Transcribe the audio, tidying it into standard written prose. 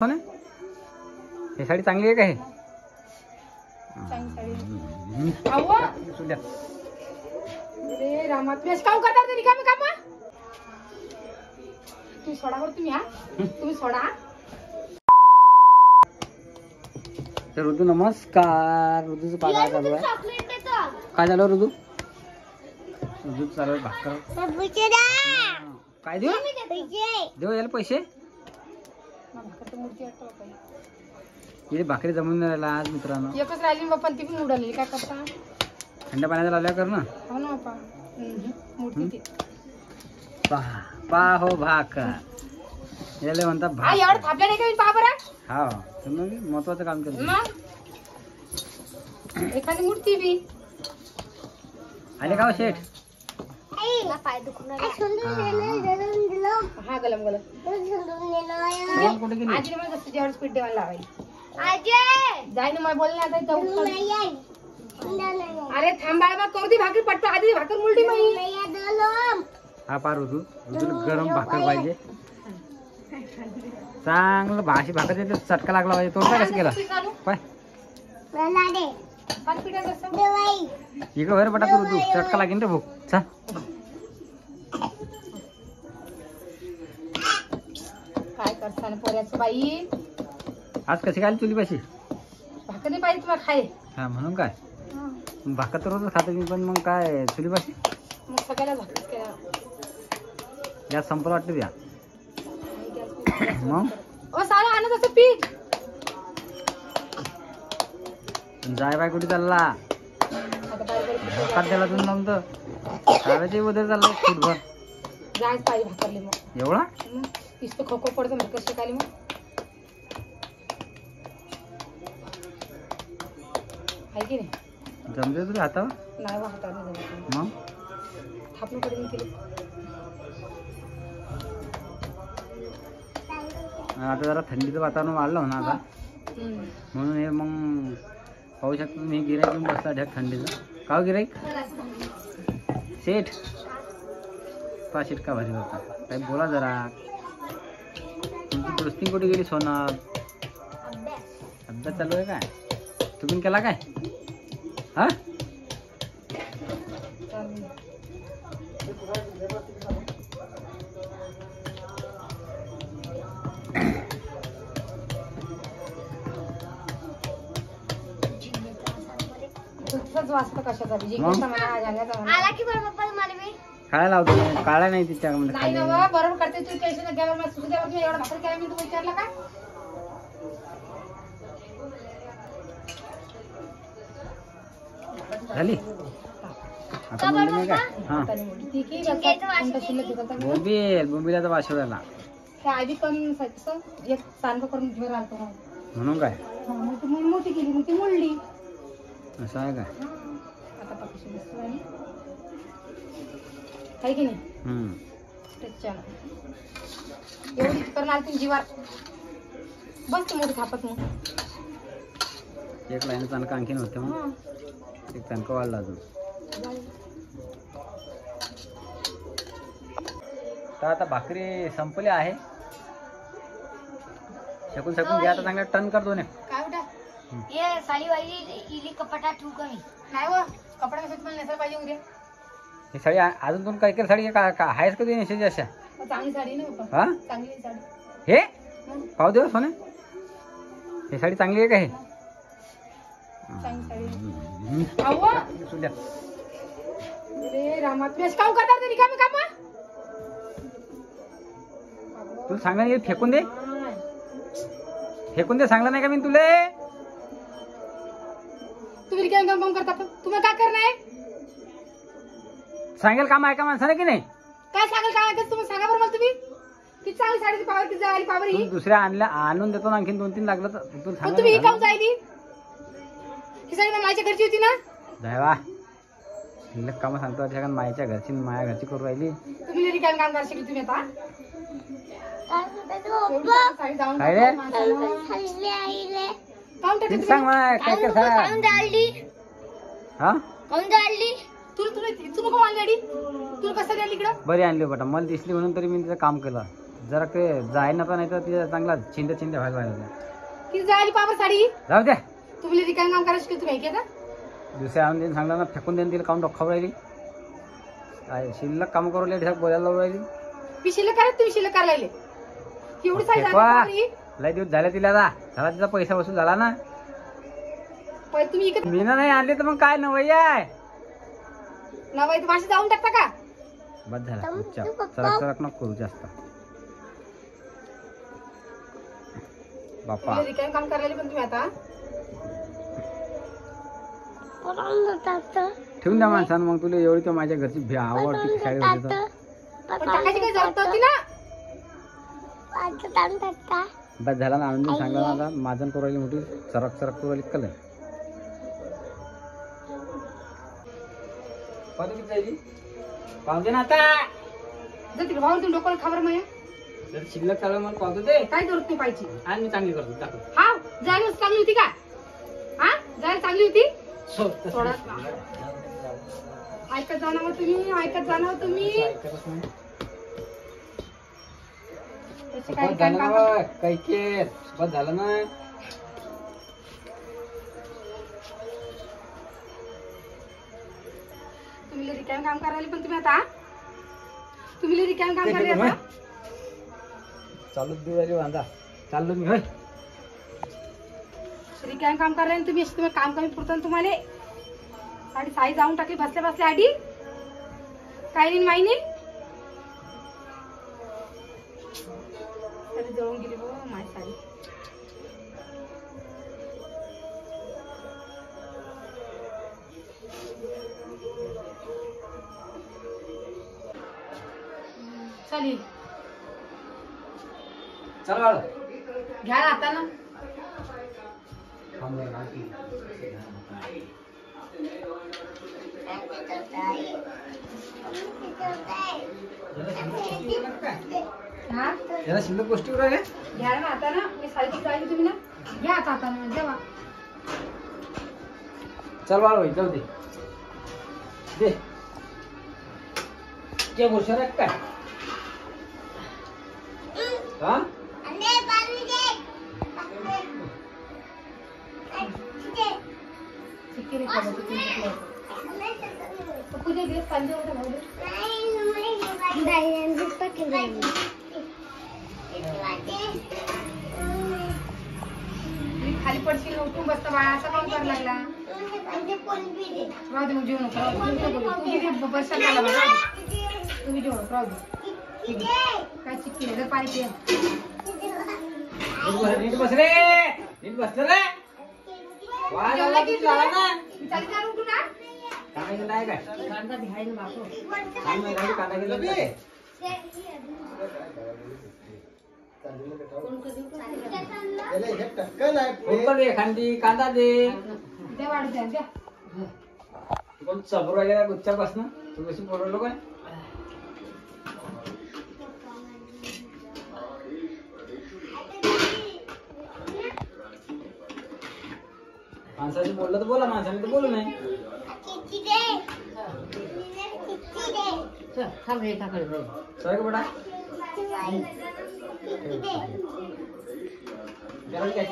हे साडी चांगली आहे का? हे अरे रामा काम करता रिकामी काम तुम्ही सोडा बरं तुम्ही तुम्ही सोडा. तर ऋतू नमस्कार. ऋतूचं पाला चालू आहे. काय झालं ऋतू? ऋतू चालू आहे भाकर. काय देऊ देऊ याला पैसे? हे भाकरी जमून राहिला आज मित्रांनो. एकच राहिली बाप्पा ती पण उडाली. काय करता? थंड पाण्याचा लावल्या कर ना. हो ना बाप्पा मोठी पहा पहा हो भाकर याला म्हणतात हा एवढं थापल्या नाही का पहा बरं. हा तुम्ही महत्वाचं काम केलं. मग एखादी मूर्ती बी आले का शेठ? पाय दुखून हा गलम गलम कुठे गेली? आजी मला जास्त जेवढं स्पीड देवायला लावायची. जाय ना मला बोलले आता अरे थांबा बा करू दे भाकरी पटतो आधी भाकर मुलटी माई. हा पार ऋतू ऋतूला गरम भाकर पाहिजे. चांगलं भाशी भाकर देते. चटका लागला पाहिजे. तोडता कसं केला पाय इकडे बाहेर पटा तू ऋतू. चटका लागेल रे भूक. चा काय करता पोऱ्याचं बाई. आज कशी काय चुली पाशी भाकर नाही पाहिजे तुम्हाला खाय. हा म्हणून काय भाकर तर रोजच खातो मी. पण मग काय चुली पाशी मग सगळ्याला भाकर केला. गॅस संपला वाटतं द्या मग. ओ साला आणत असं पीठ. जाय बाय कुठे चालला? भाकर द्यायला तुम्ही नव्हतं खाव्याचे वगैरे चाललं फुटभर. जायच पाहिजे भाकरले मग एवढा इस्त खो खो पडतं भाकर शिकायला. मग आहे की नाही? जमते तुझ्या हातावर नाही बा हातावर मग थापणं कडे केली. आता जरा थंडीचं वातावरण वाढलं ना आता म्हणून हे मग पाहू शकतो मी. गिराईक घेऊन बसला ढ्याक थंडीचं. का गिराईक शेठ पा शेठ का भारी होता काही बोला जरा. तुमची दोस्ती कुठे गेली? सोनार अभ्यास चालू आहे काय? तुम्ही केला काय? हा वाचतं कशाचा खायला लावतो. काळा नाही तिच्यामध्ये नाही ना बरोबर करते तू. टेन्शन घ्यावर मला सुरू द्यावर एवढा भाकर केला मी. तू विचारला का? झाली आता म्हणलं नाही काय? हा बोंबील बोंबीला तर वाशवला आधी पण एक सांग करून घेऊन आलतो म्हणून काय मोठी केली मग ती मुळली. असं आहे काय? आता पाकिस्तान दिसतो आहे की नाही? त्याच्या एवढी करून आली तुम्ही जीवार बस. मोठी थापत मग एक लाईन चाणका आणखीन होते. मग एक चाणका वाढला अजून. तर आता भाकरी संपली आहे. शकून शकून घ्या आता. चांगला टन करतो ना. काय उठा ये साडी वाली इली कपाटा ठेवू का मी? नाही व कपडा कसं तुम्हाला नेसायला पाहिजे उद्या. ही साडी अजून दोन काही काही साडी आहेस कधी नेसायची अशा? चांगली साडी नाही हा चांगली साडी. हे पाहू देऊ सोने ही साडी चांगली आहे का? हे चांगली साडी. अरे रामा काम करता रिकामी काम. तू सांगा फेकून दे. फेकून दे सांगलं नाही का मी तुले? तुम्ही रिकामी काम करता पण तुम्हाला काय करणार आहे? सांगेल काम आहे का माणसाने की नाही? काय सांगाल काय ऐकायचं तुम्ही सांगा बरं मला. तुम्ही किती चांगली साडीची पावर किती जायली पावर ही. दुसऱ्या आणून देतो ना. आणखीन 2-3 लागलं तर तुम्ही ही काम जायली. ही साडी माझ्या घरची होती ना. जायवा काम सांगतो मायाच्या घरची माया घरची करू राहिली. तुम्ही रिकामी काम करशील तुम्ही आता. काय रे सांग मला काय काय सांग. हा तुला कोण आणली गाडी? तुला कसं आणली इकडं? बरी आणली बेटा. मला दिसली म्हणून तरी मी तिचं काम केलं. जरा ते जायना पण नाही तर तिला चांगला चिंध्या व्हायला पाहिजे. किती जायली पाबर साडी जाऊ द्या. तुम्ही रिकाम काम करायचं की तुम्ही की आता दुसऱ्या आणून देईन सांगला ना फेकून देईन तिला काऊन रखाव राहिली. काय शिल्लक काम करू लागली बोलायला लावून राहिली. मी शिल्लक करायचं तुम्ही शिल्लक करायला लागले. एवढी साडी झाली लय दिवस झाले तिला आता. झाला तिचा पैसा वसूल झाला ना. पहिले तुम्ही इकडे मी नाही आणले तर मग काय नवई आहे. नवाई मासे जाऊन टाकता का? बस झाला. चरक नको करू जास्त. बापा रिकाम काम करायला पण तुम्ही आता ठेवून द्या माणसानं. मग तुला एवढी तर माझ्या घरची आवडती शाळेत होती तर टाकायची काही जरूरत होती ना. बस झाला ना. आणून सांगा ना आता. माझं करू राहिली मोठी चरक करू राहिली कल पाहते ना आता. जर तिकडे भाऊ तुम्ही डोक्याला खबर नाही जर शिल्लक चालू मला पाहतो ते काय जरूरत नाही पाहिजे. आणि मी चांगली करतो दाखव. हा जायला चांगली होती का? हा जायला चांगली होती. थोडा ऐकत जाणार तुम्ही. ऐकत जाणार तुम्ही. तसे काय रिकाम काम काही केस बस झालं ना. तुम्ही रिकाम काम करायला पण तुम्ही आता तुम्ही रिकाम काम करायला आता चालू दिवाळी वांदा चाललो मी. होय रिकाम काम करायला तुम्ही अशी तुम्ही काम कमी पुरतं तुम्हाला साडी साई जाऊन टाकली बसल्या बसल्या आधी काय नाही माहिती साडी जळून गेली बघ माझी साडी. चालेल चल बाळ घ्या ना आता ना. हा याला शिल्लक गोष्टी राहिल्या. घ्या ना आता ना. मी साडी पाहिली तुम्ही ना. घ्या आता आता ना जेव्हा चल बाळ होई जाऊ दे. दे क्या गोष्ट आहे काय. हा चिक्की नाही खायचं पूजा दिवस पाहिजे होतं भाऊ खाली पडशील उठून बसता बाळा असा काम करायला लागला. राहू दे मग जेवण तुम्ही बसायला तुम्ही जेवण राहू दे. काय चिक्की नाही जर पाणी पिया नीट बस रे. नीट बसलं रे. वा झाला की झाला ना. उठू ना. कांदा गेला आहे काय. कांदा भिहायला बापू कांदा गेला एखादी कांदा दे. द्या वाढ द्या द्या. कोण चबरू गेला गुच्च्यापासून तू कशी बोलवलो काय. माणसाशी बोललं तर बोला. माणसाने तर बोलू नाही. सर का बेटा त्याला काय